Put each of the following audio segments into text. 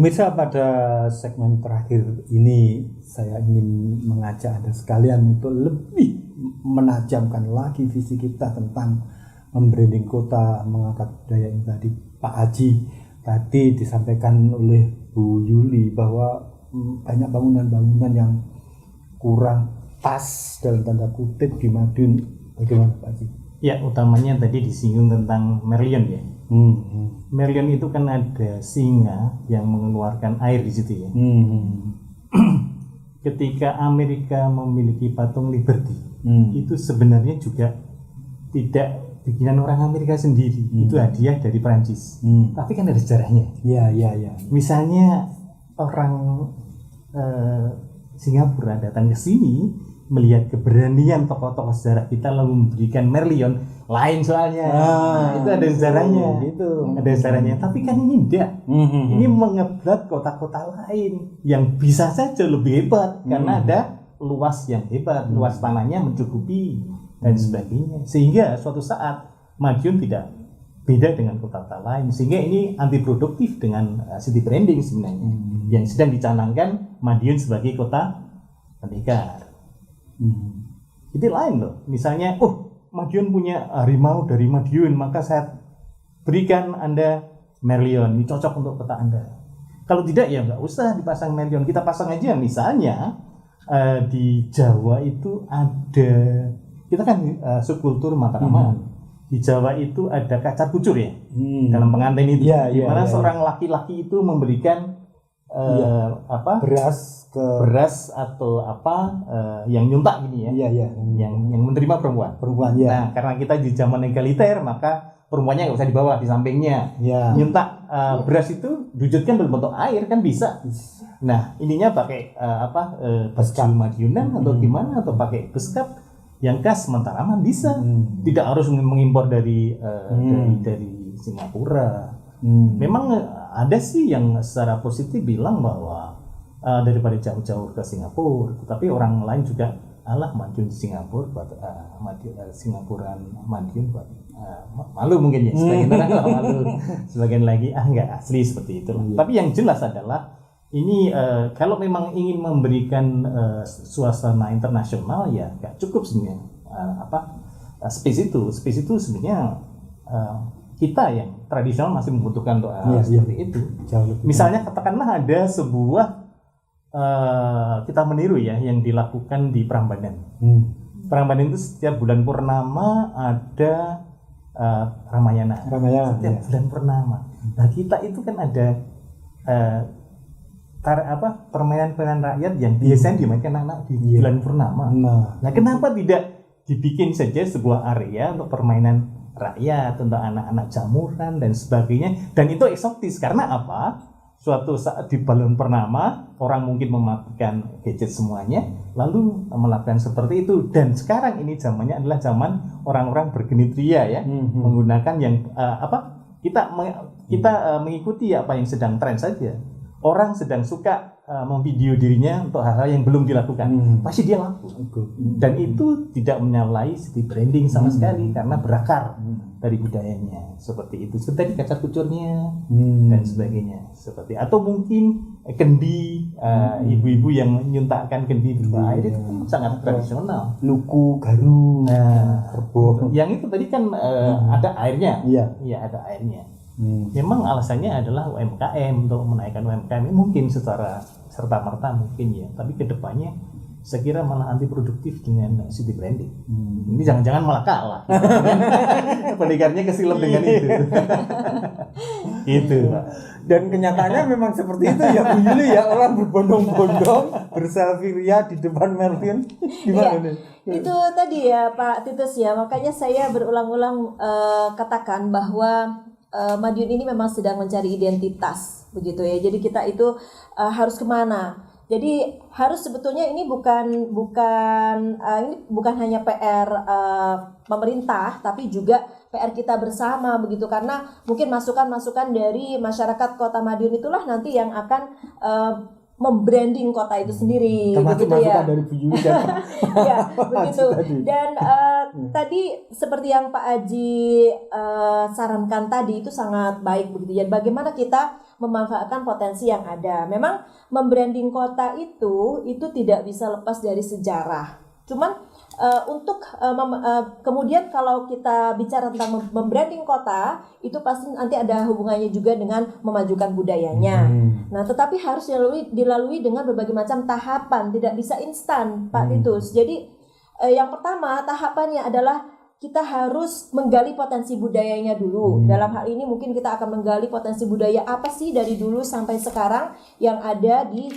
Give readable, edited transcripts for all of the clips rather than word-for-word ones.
Pemirsa, pada segmen terakhir ini saya ingin mengajak Anda sekalian untuk lebih menajamkan lagi visi kita tentang membranding kota, mengangkat budaya ini tadi. Pak Haji tadi disampaikan oleh Bu Yuli bahwa banyak bangunan-bangunan yang kurang pas dalam tanda kutip di Madiun. Bagaimana Pak Haji? Ya, utamanya tadi disinggung tentang Merlion ya. Merlion itu kan ada singa yang mengeluarkan air di situ ya. Ketika Amerika memiliki patung Liberty, itu sebenarnya juga tidak bikinan orang Amerika sendiri, itu hadiah dari Prancis. Tapi kan ada sejarahnya. Ya. Misalnya orang Singapura datang ke sini melihat keberanian tokoh-tokoh sejarah kita lalu memberikan Merlion lain soalnya. Itu ada sejarahnya. Gitu. Ada sejarahnya. Tapi kan ini tidak. Ini mengeblat kota-kota lain yang bisa saja lebih hebat karena ada luas yang hebat, luas tanahnya mencukupi dan sebagainya. Sehingga suatu saat Madiun tidak beda dengan kota-kota lain. Sehingga ini anti produktif dengan city branding sebenarnya yang sedang dicanangkan Madiun sebagai kota pendekar. Itu lain loh. Misalnya, Madiun punya harimau dari Madiun, maka saya berikan Anda Merlion. Ini cocok untuk kota Anda. Kalau tidak ya nggak usah dipasang Merlion. Kita pasang aja misalnya di Jawa itu ada, kita kan subkultur Mataraman. Di Jawa itu ada kacar kucur ya dalam pengantin itu. Di mana seorang laki-laki itu memberikan beras atau yang nyuntak gini ya, yang menerima perempuan. Ya. Nah, karena kita di zaman egaliter, maka perempuannya nggak usah di bawah, di sampingnya. Nyuntak beras itu diwujudkan dalam bentuk air kan bisa. Nah, ininya pakai beskap Madiunan atau gimana, atau pakai beskap yang khas Mataraman bisa. Tidak harus mengimpor dari Singapura. Memang ada sih yang secara positif bilang bahwa daripada jauh-jauh ke Singapura, tetapi orang lain juga Madiun di Singapura buat Singapuran Madiun buat malu mungkin ya, sebagian orang malu, sebagian lagi enggak asli seperti itu. Tapi yang jelas adalah ini kalau memang ingin memberikan suasana internasional ya nggak cukup sebenarnya space itu sebenarnya kita yang tradisional masih membutuhkan doa seperti itu. Misalnya katakanlah ada sebuah kita meniru ya yang dilakukan di Prambanan. Prambanan itu setiap bulan purnama ada Ramayana. Setiap bulan purnama. Nah, kita itu kan ada permainan rakyat yang biasanya dimainkan anak di bulan purnama. Nah, kenapa tidak dibikin saja sebuah area untuk permainan rakyat, untuk anak-anak jamuran dan sebagainya, dan itu eksotis karena apa? Suatu saat di bulan purnama orang mungkin mematikan gadget semuanya lalu melakukan seperti itu, dan sekarang ini zamannya adalah zaman orang-orang bergenitria ya, menggunakan yang kita mengikuti apa yang sedang tren saja. Orang sedang suka memvideo dirinya untuk hal-hal yang belum dilakukan, pasti dia laku. Dan itu tidak menyalahi city branding sama sekali karena berakar dari budayanya seperti itu. Seperti kacar kucurnya dan sebagainya seperti, atau mungkin kendi, ibu-ibu yang nyuntakkan kendi di air itu kan sangat tradisional. Luku, garu, kerbau. Yang itu tadi kan ada airnya. Iya, ada airnya. Memang alasannya adalah UMKM, untuk menaikkan UMKM mungkin secara serta-merta mungkin ya, tapi kedepannya saya kira malah anti produktif dengan city branding. Ini jangan-jangan malah kalah. Pendekarnya kesilap dengan itu. Gitu, Pak. Dan kenyataannya memang seperti itu ya Bu Yuli ya, orang berbondong-bondong berselfie ria di depan Merlion. Gimana nih? Itu tadi ya Pak Titus ya, makanya saya berulang-ulang katakan bahwa Madiun ini memang sedang mencari identitas begitu ya. Jadi kita itu harus kemana? Jadi harus sebetulnya ini bukan hanya PR pemerintah, tapi juga PR kita bersama begitu, karena mungkin masukan-masukan dari masyarakat Kota Madiun itulah nanti yang akan membranding kota itu sendiri. Termasuk begitu masukan ya. dari Bu Yuli dan Ya, begitu. Dan tadi seperti yang Pak Haji sarankan tadi itu sangat baik begitu ya. Bagaimana kita memanfaatkan potensi yang ada. Memang membranding kota itu tidak bisa lepas dari sejarah. Cuman kemudian kalau kita bicara tentang membranding kota, itu pasti nanti ada hubungannya juga dengan memajukan budayanya. Nah, tetapi harus dilalui dengan berbagai macam tahapan, tidak bisa instan, Pak Titus. Jadi yang pertama tahapannya adalah kita harus menggali potensi budayanya dulu. Dalam hal ini mungkin kita akan menggali potensi budaya apa sih dari dulu sampai sekarang yang ada di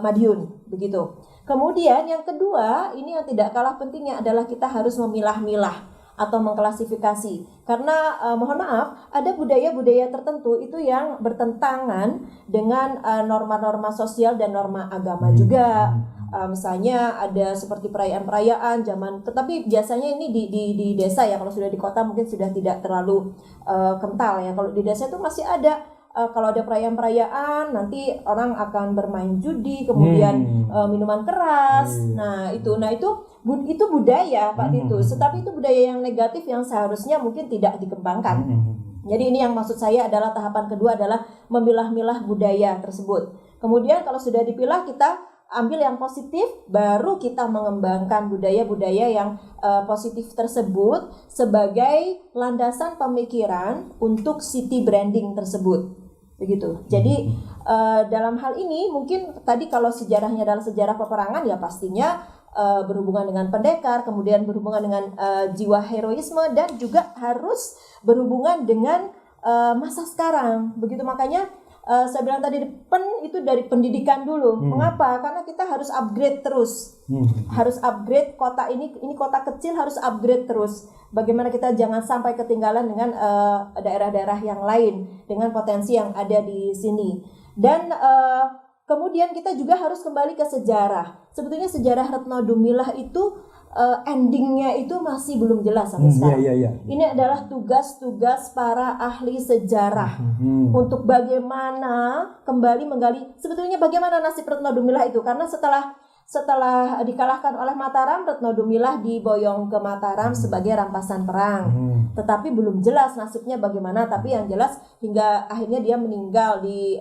Madiun, begitu. Kemudian yang kedua, ini yang tidak kalah pentingnya adalah kita harus memilah-milah atau mengklasifikasi. Karena mohon maaf, ada budaya-budaya tertentu itu yang bertentangan dengan norma-norma sosial dan norma agama juga. Misalnya ada seperti perayaan-perayaan zaman, tetapi biasanya ini di desa ya, kalau sudah di kota mungkin sudah tidak terlalu kental ya. Kalau di desa itu masih ada. Kalau ada perayaan-perayaan nanti orang akan bermain judi, kemudian minuman keras. Nah itu budaya, Pak Titus. Tetapi itu budaya yang negatif yang seharusnya mungkin tidak dikembangkan. Jadi ini yang maksud saya adalah tahapan kedua adalah memilah-milah budaya tersebut. Kemudian kalau sudah dipilah, kita ambil yang positif, baru kita mengembangkan budaya-budaya yang positif tersebut sebagai landasan pemikiran untuk city branding tersebut. Begitu. Jadi dalam hal ini mungkin tadi kalau sejarahnya adalah sejarah peperangan, ya pastinya berhubungan dengan pendekar, kemudian berhubungan dengan jiwa heroisme, dan juga harus berhubungan dengan masa sekarang. Begitu, makanya saya bilang tadi itu dari pendidikan dulu. Mengapa? Karena kita harus upgrade terus. Harus upgrade kota ini kota kecil harus upgrade terus. Bagaimana kita jangan sampai ketinggalan dengan daerah-daerah yang lain dengan potensi yang ada di sini. Dan kemudian kita juga harus kembali ke sejarah. Sebetulnya sejarah Retno Dumilah itu endingnya itu masih belum jelas sampai sekarang. Ini adalah tugas-tugas para ahli sejarah untuk bagaimana kembali menggali sebetulnya bagaimana nasib Retno Dumilah itu, karena setelah dikalahkan oleh Mataram, Retno Dumilah diboyong ke Mataram sebagai rampasan perang. Tetapi belum jelas nasibnya bagaimana, tapi yang jelas hingga akhirnya dia meninggal di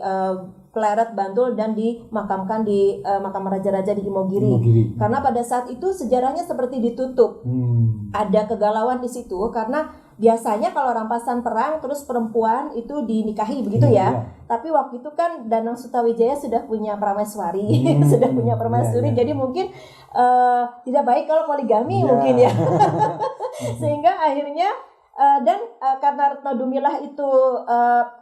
Pleret, Bantul, dan dimakamkan di makam raja-raja di Imogiri. Karena pada saat itu sejarahnya seperti ditutup. Ada kegalauan di situ karena biasanya kalau rampasan perang terus perempuan itu dinikahi begitu ya. Tapi waktu itu kan Danang Sutawijaya sudah punya prameswari, sudah punya permaisuri. Jadi mungkin tidak baik kalau poligami mungkin ya. Sehingga akhirnya karena Retno Dumilah itu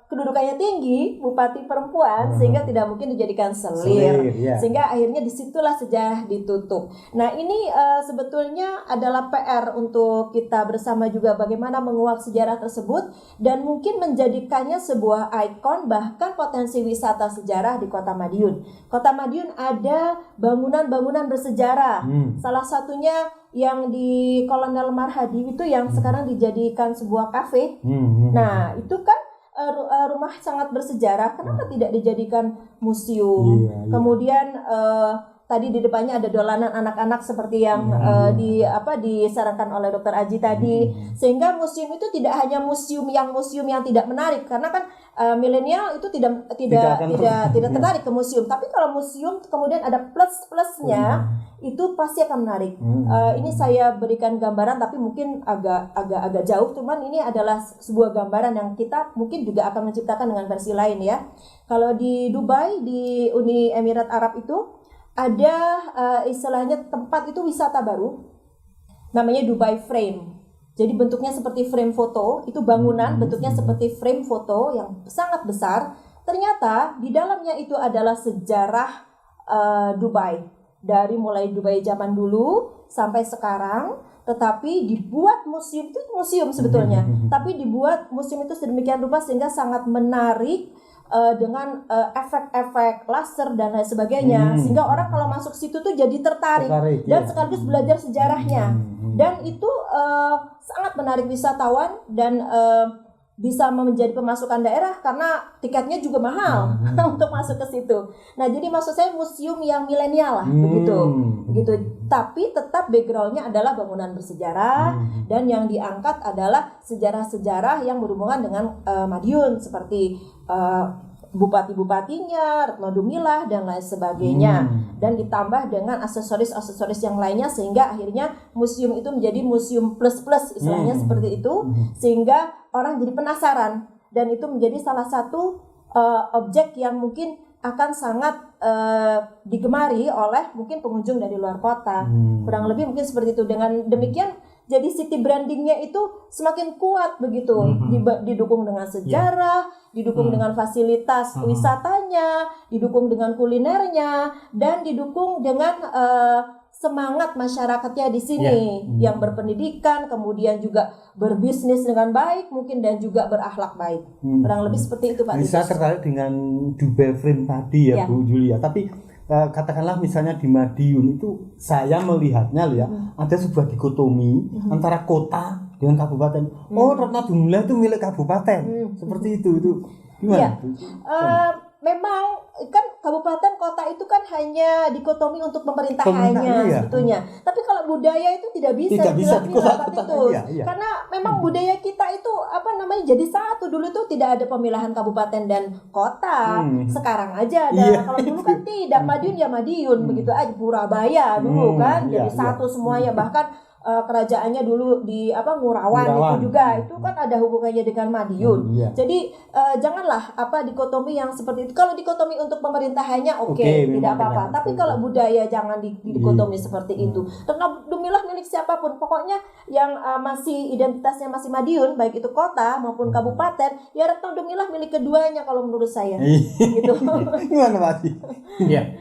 kedudukannya tinggi, bupati perempuan, sehingga tidak mungkin dijadikan selir. Sehingga akhirnya disitulah sejarah ditutup. Nah ini sebetulnya adalah PR untuk kita bersama juga, bagaimana menguak sejarah tersebut dan mungkin menjadikannya sebuah ikon, bahkan potensi wisata sejarah di Kota Madiun. Kota Madiun ada bangunan-bangunan bersejarah. Salah satunya yang di Kolonel Marhadi itu yang sekarang dijadikan sebuah kafe. Nah itu kan rumah sangat bersejarah. Kenapa tidak dijadikan museum? Kemudian tadi di depannya ada dolanan anak-anak seperti yang disarankan oleh Dr. Aji tadi. Sehingga museum itu tidak hanya museum yang tidak menarik, karena kan milenial itu tidak tertarik ke museum. Tapi kalau museum kemudian ada plus-plusnya, itu pasti akan menarik. Ini saya berikan gambaran, tapi mungkin agak jauh. Cuman ini adalah sebuah gambaran yang kita mungkin juga akan menciptakan dengan versi lain ya. Kalau di Dubai, di Uni Emirat Arab itu ada istilahnya tempat itu wisata baru, namanya Dubai Frame. Jadi bentuknya seperti frame foto, itu bangunan bentuknya seperti frame foto yang sangat besar. Ternyata di dalamnya itu adalah sejarah Dubai. Dari mulai Dubai zaman dulu sampai sekarang, tetapi dibuat museum, itu museum sebetulnya. Tapi dibuat museum itu sedemikian rupa sehingga sangat menarik dengan efek-efek laser dan lain sebagainya, sehingga orang kalau masuk situ tuh jadi tertarik dan sekaligus belajar sejarahnya. Dan itu sangat menarik wisatawan dan bisa menjadi pemasukan daerah karena tiketnya juga mahal untuk masuk ke situ. Nah, jadi maksud saya museum yang milenial lah, begitu. Tapi tetap backgroundnya adalah bangunan bersejarah dan yang diangkat adalah sejarah-sejarah yang berhubungan dengan Madiun seperti bupati-bupatinya, Retno Dumilah dan lain sebagainya, dan ditambah dengan aksesoris-aksesoris yang lainnya sehingga akhirnya museum itu menjadi museum plus-plus istilahnya seperti itu, sehingga orang jadi penasaran dan itu menjadi salah satu objek yang mungkin akan sangat digemari oleh mungkin pengunjung dari luar kota. Kurang lebih mungkin seperti itu. Dengan demikian jadi city brandingnya itu semakin kuat begitu, didukung dengan sejarah, didukung dengan fasilitas wisatanya, didukung dengan kulinernya, dan didukung dengan semangat masyarakatnya di sini yang berpendidikan, kemudian juga berbisnis dengan baik mungkin dan juga berakhlak baik. Kurang lebih seperti itu Pak. Saya tertarik dengan Dubai Frame tadi ya Bu Julia, tapi katakanlah misalnya di Madiun itu saya melihatnya ya ada sebuah dikotomi antara kota dengan kabupaten. Oh, Retno Dumilah itu milik kabupaten. Seperti itu gimana? Memang kan kabupaten kota itu kan hanya dikotomi untuk pemerintahannya sebetulnya. Tapi kalau budaya itu tidak bisa dipilah itu. Karena memang budaya kita itu jadi satu. Dulu tuh tidak ada pemilahan kabupaten dan kota. Sekarang aja ada. Kalau dulu kan tidak, Madiun ya Madiun begitu aja. Purabaya dulu kan jadi satu semuanya, bahkan kerajaannya dulu di Ngurawan itu juga itu kan ada hubungannya dengan Madiun. Jadi janganlah dikotomi yang seperti itu. Kalau dikotomi untuk pemerintahannya tidak apa-apa. Tapi kalau budaya jangan dikotomi seperti itu. Retno Dumilah milik siapapun, pokoknya yang masih identitasnya masih Madiun, baik itu kota maupun kabupaten, ya Retno Dumilah milik keduanya kalau menurut saya. Gitu. Gimana Pak? Iya,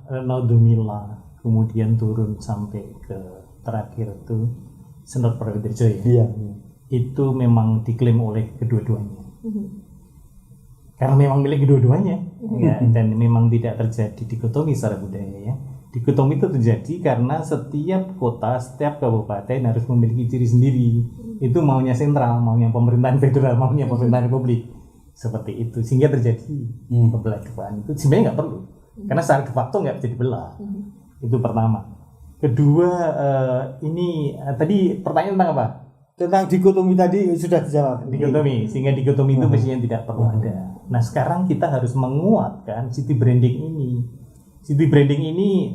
Retno Dumilah kemudian turun sampai ke terakhir itu Senur Prawidarjo ya. Itu memang diklaim oleh kedua-duanya. Karena memang milik kedua-duanya ya, dan memang tidak terjadi dikotomi secara budaya ya. Dikotomi itu terjadi karena setiap kota, setiap kabupaten harus memiliki ciri sendiri. Itu maunya sentral, maunya pemerintahan federal, maunya pemerintahan republik. Seperti itu sehingga terjadi pembelahan itu sebenarnya nggak perlu. Karena secara de facto nggak bisa dibelah. Itu pertama. Kedua, ini tadi pertanyaan tentang apa? Tentang dikotomi tadi sudah dijawab. Dikotomi, sehingga dikotomi itu mestinya tidak perlu ada. Nah sekarang kita harus menguatkan city branding ini. City branding ini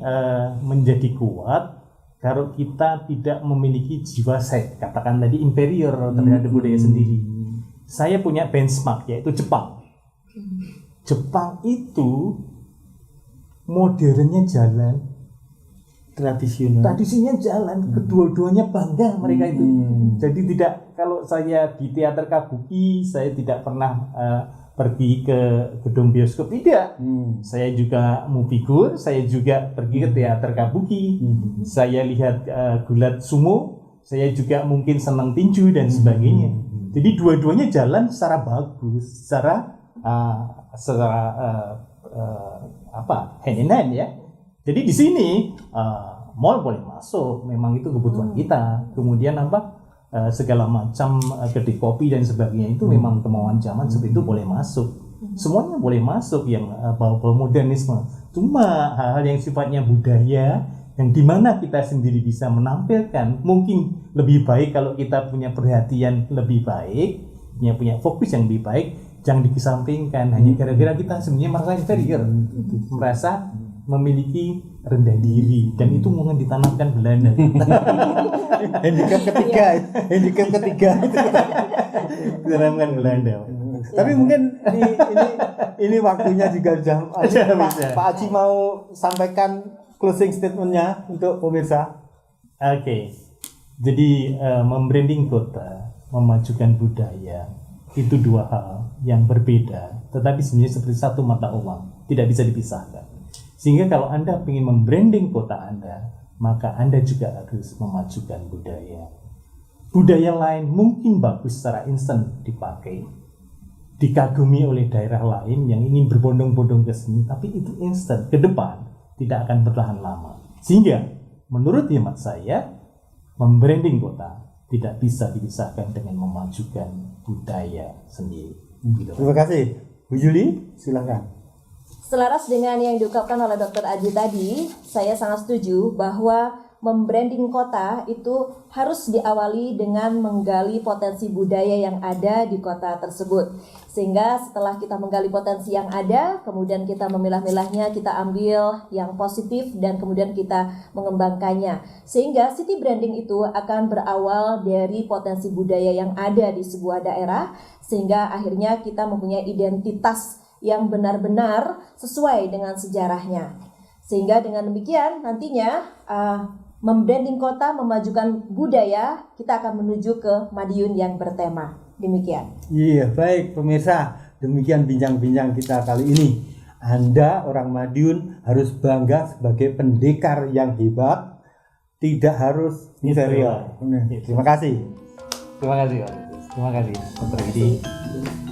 menjadi kuat kalau kita tidak memiliki jiwa katakan tadi inferior terhadap budaya sendiri. Saya punya benchmark yaitu Jepang. Jepang itu modernnya jalan, tradisinya jalan, kedua-duanya bangga mereka itu. Jadi tidak, kalau saya di teater kabuki saya tidak pernah pergi ke gedung bioskop, tidak. Saya juga movie figur, saya juga pergi ke teater kabuki. Saya lihat gulat sumo, saya juga mungkin senang tinju dan sebagainya. Jadi dua-duanya jalan secara bagus, secara hand in hand ya. Jadi di sini mall boleh masuk, memang itu kebutuhan kita. Kemudian segala macam kedai kopi dan sebagainya itu memang kemauan zaman seperti itu boleh masuk. Semuanya boleh masuk yang bau-bau modernisme. Cuma hal-hal yang sifatnya budaya yang dimana kita sendiri bisa menampilkan mungkin lebih baik kalau kita punya perhatian lebih baik, punya fokus yang lebih baik, jangan dikesampingkan hanya gara-gara kita sebenarnya merasa inferior, merasa memiliki rendah diri, dan itu mungkin ditanamkan Belanda. handicap ketiga ditanamkan Belanda. Tapi mungkin ini waktunya juga sudah Pak Aji mau sampaikan closing statementnya untuk pemirsa. Oke. Jadi membranding kota, memajukan budaya itu dua hal yang berbeda, tetapi sebenarnya seperti satu mata uang, tidak bisa dipisahkan. Sehingga kalau Anda ingin membranding kota Anda, maka Anda juga harus memajukan budaya. Budaya lain mungkin bagus secara instan dipakai, dikagumi oleh daerah lain yang ingin berbondong-bondong ke sini, tapi itu instan, ke depan tidak akan bertahan lama. Sehingga menurut hemat saya, membranding kota tidak bisa dipisahkan dengan memajukan budaya sendiri. Terima kasih. Bu Juli, silakan. Selaras dengan yang diungkapkan oleh Dr. Aji tadi, saya sangat setuju bahwa membranding kota itu harus diawali dengan menggali potensi budaya yang ada di kota tersebut. Sehingga setelah kita menggali potensi yang ada, kemudian kita memilah-milahnya, kita ambil yang positif dan kemudian kita mengembangkannya. Sehingga city branding itu akan berawal dari potensi budaya yang ada di sebuah daerah, sehingga akhirnya kita mempunyai identitas yang benar-benar sesuai dengan sejarahnya. Sehingga dengan demikian nantinya membranding kota, memajukan budaya, kita akan menuju ke Madiun yang bertema. Demikian. Iya, baik pemirsa, demikian bincang-bincang kita kali ini. Anda orang Madiun harus bangga sebagai pendekar yang hebat, tidak harus inferior. Terima kasih. Terima kasih, Pak. Terima kasih.